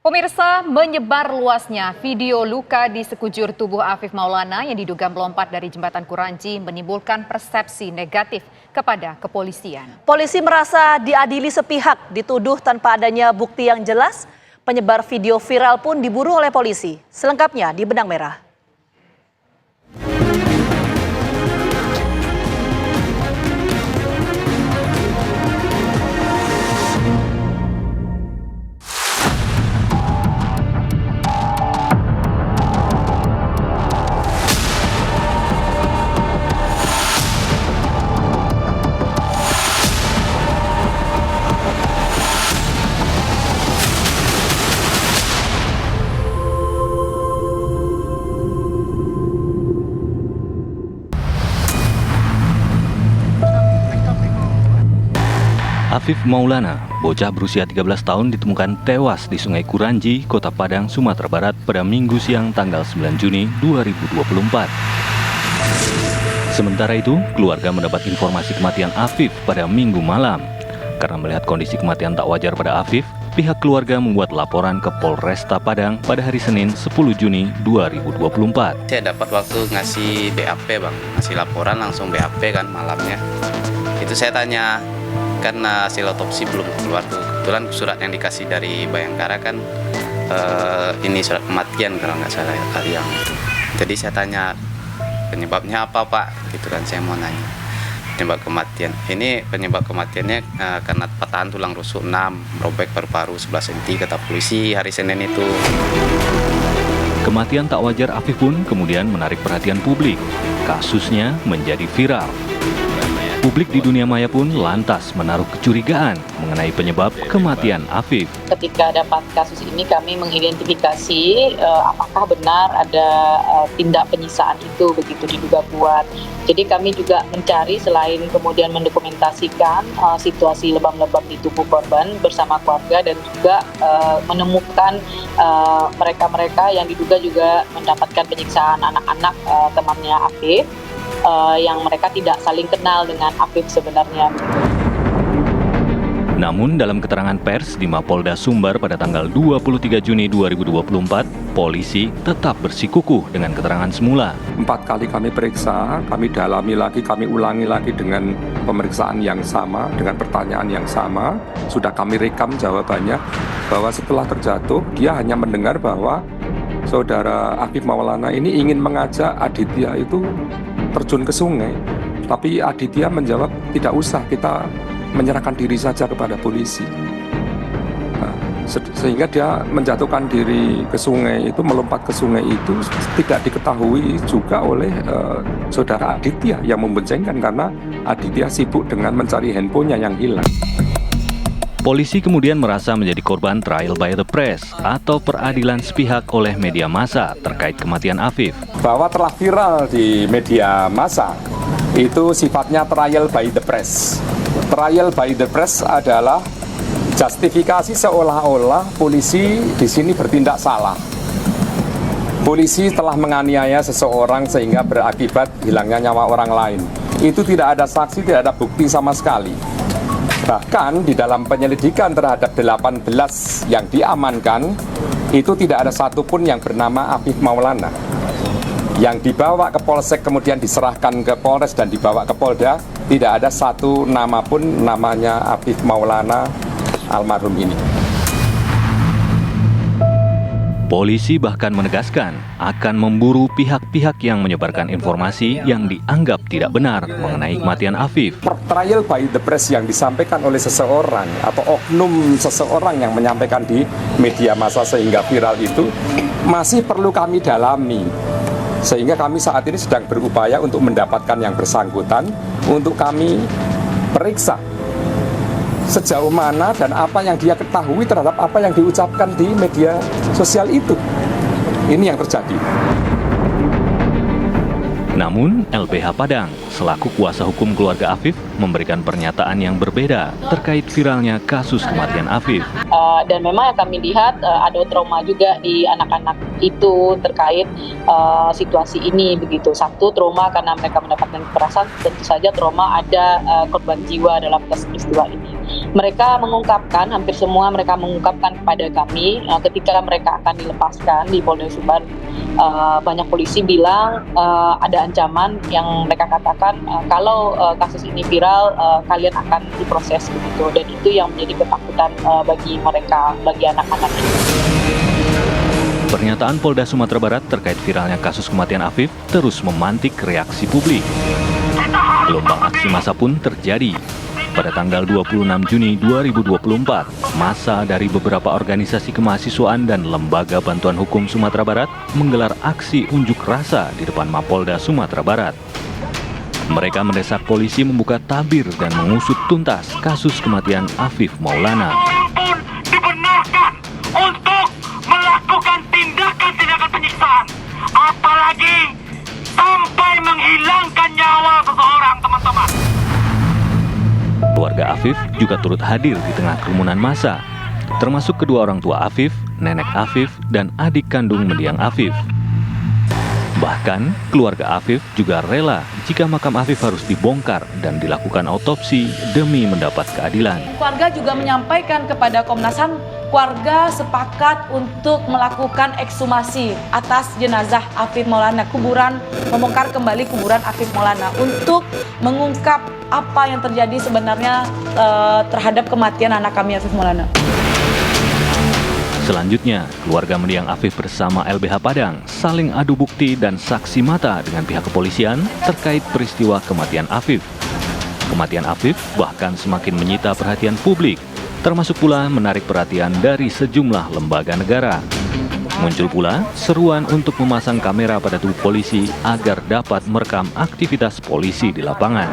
Pemirsa, menyebar luasnya video luka di sekujur tubuh Afif Maulana yang diduga melompat dari jembatan Kuranji menimbulkan persepsi negatif kepada kepolisian. Polisi merasa diadili sepihak, dituduh tanpa adanya bukti yang jelas. Penyebar video viral pun diburu oleh polisi. Selengkapnya di Benang Merah. Afif Maulana, bocah berusia 13 tahun ditemukan tewas di Sungai Kuranji, Kota Padang, Sumatera Barat pada Minggu siang tanggal 9 Juni 2024. Sementara itu, keluarga mendapat informasi kematian Afif pada Minggu malam. Karena melihat kondisi kematian tak wajar pada Afif, pihak keluarga membuat laporan ke Polresta Padang pada hari Senin 10 Juni 2024. Saya dapat waktu ngasih BAP bang, ngasih laporan langsung BAP kan malamnya. Itu saya tanya, karena hasil otopsi belum keluar tuh. Kebetulan surat yang dikasih dari Bayangkara kan ini surat kematian kalau nggak salah ya, kali yang itu. Jadi saya tanya penyebabnya apa pak, gitu kan saya mau nanya. Penyebab kematian ini penyebab kematiannya karena patahan tulang rusuk 6, robek paru-paru 11 cm kata polisi hari Senin itu. Kematian tak wajar Afif pun kemudian menarik perhatian publik. Kasusnya menjadi viral. Publik di dunia maya pun lantas menaruh kecurigaan mengenai penyebab kematian Afif. Ketika dapat kasus ini kami mengidentifikasi apakah benar ada tindak penyisaan itu begitu diduga kuat. Jadi kami juga mencari selain kemudian mendokumentasikan situasi lebam-lebam di tubuh korban bersama keluarga dan juga menemukan mereka-mereka yang diduga juga mendapatkan penyiksaan anak-anak temannya Afif. Yang mereka tidak saling kenal dengan Afif sebenarnya. Namun dalam keterangan pers di Mapolda Sumbar pada tanggal 23 Juni 2024, polisi tetap bersikukuh dengan keterangan semula. 4 kali kami periksa, kami dalami lagi, kami ulangi lagi dengan pemeriksaan yang sama, dengan pertanyaan yang sama. Sudah kami rekam jawabannya bahwa setelah terjatuh, dia hanya mendengar bahwa saudara Afif Maulana ini ingin mengajak Aditya itu terjun ke sungai, tapi Aditya menjawab tidak usah, kita menyerahkan diri saja kepada polisi. Nah, sehingga dia menjatuhkan diri ke sungai itu, melompat ke sungai itu tidak diketahui juga oleh saudara Aditya yang memboncengkan karena Aditya sibuk dengan mencari handphonenya yang hilang. Polisi kemudian merasa menjadi korban trial by the press atau peradilan sepihak oleh media massa terkait kematian Afif. Bahwa telah viral di media massa itu sifatnya trial by the press. Trial by the press adalah justifikasi seolah-olah polisi di sini bertindak salah. Polisi telah menganiaya seseorang sehingga berakibat hilangnya nyawa orang lain. Itu tidak ada saksi, tidak ada bukti sama sekali. Bahkan di dalam penyelidikan terhadap 18 yang diamankan, itu tidak ada satupun yang bernama Afif Maulana. Yang dibawa ke Polsek kemudian diserahkan ke Polres dan dibawa ke Polda, tidak ada satu nama pun namanya Afif Maulana almarhum ini. Polisi bahkan menegaskan akan memburu pihak-pihak yang menyebarkan informasi yang dianggap tidak benar mengenai kematian Afif. Trial by the press yang disampaikan oleh seseorang atau oknum seseorang yang menyampaikan di media massa sehingga viral itu masih perlu kami dalami. Sehingga kami saat ini sedang berupaya untuk mendapatkan yang bersangkutan untuk kami periksa sejauh mana dan apa yang dia ketahui terhadap apa yang diucapkan di media sosial itu. Ini yang terjadi. Namun, LBH Padang, selaku kuasa hukum keluarga Afif, memberikan pernyataan yang berbeda terkait viralnya kasus kematian Afif. Dan memang yang kami lihat ada trauma juga di anak-anak itu terkait situasi ini begitu. Satu, trauma karena mereka mendapatkan kekerasan, tentu saja trauma ada korban jiwa dalam kasus peristiwa ini. mereka mengungkapkan, hampir semua mereka mengungkapkan kepada kami ketika mereka akan dilepaskan di Polda Sumbar. Banyak polisi bilang ada ancaman yang mereka katakan kalau kasus ini viral kalian akan diproses begitu, dan itu yang menjadi ketakutan bagi mereka, bagi anak-anak ini. Pernyataan Polda Sumatera Barat terkait viralnya kasus kematian Afif terus memantik reaksi publik. Gelombang aksi massa pun terjadi. Pada tanggal 26 Juni 2024, massa dari beberapa organisasi kemahasiswaan dan lembaga bantuan hukum Sumatera Barat menggelar aksi unjuk rasa di depan Mapolda Sumatera Barat. Mereka mendesak polisi membuka tabir dan mengusut tuntas kasus kematian Afif Maulana. Pun dibenarkan untuk melakukan tindakan-tindakan penyiksaan, apalagi sampai menghilangkan nyawa seseorang, teman-teman. Keluarga Afif juga turut hadir di tengah kerumunan massa, termasuk kedua orang tua Afif, nenek Afif, dan adik kandung mendiang Afif. Bahkan, keluarga Afif juga rela jika makam Afif harus dibongkar dan dilakukan autopsi demi mendapat keadilan. Keluarga juga menyampaikan kepada Komnas HAM, keluarga sepakat untuk melakukan ekshumasi atas jenazah Afif Maulana, membongkar kembali kuburan Afif Maulana untuk mengungkap apa yang terjadi sebenarnya terhadap kematian anak kami Afif Maulana. Selanjutnya, keluarga mendiang Afif bersama LBH Padang saling adu bukti dan saksi mata dengan pihak kepolisian terkait peristiwa kematian Afif. Kematian Afif bahkan semakin menyita perhatian publik, termasuk pula menarik perhatian dari sejumlah lembaga negara. Muncul pula seruan untuk memasang kamera pada tubuh polisi agar dapat merekam aktivitas polisi di lapangan.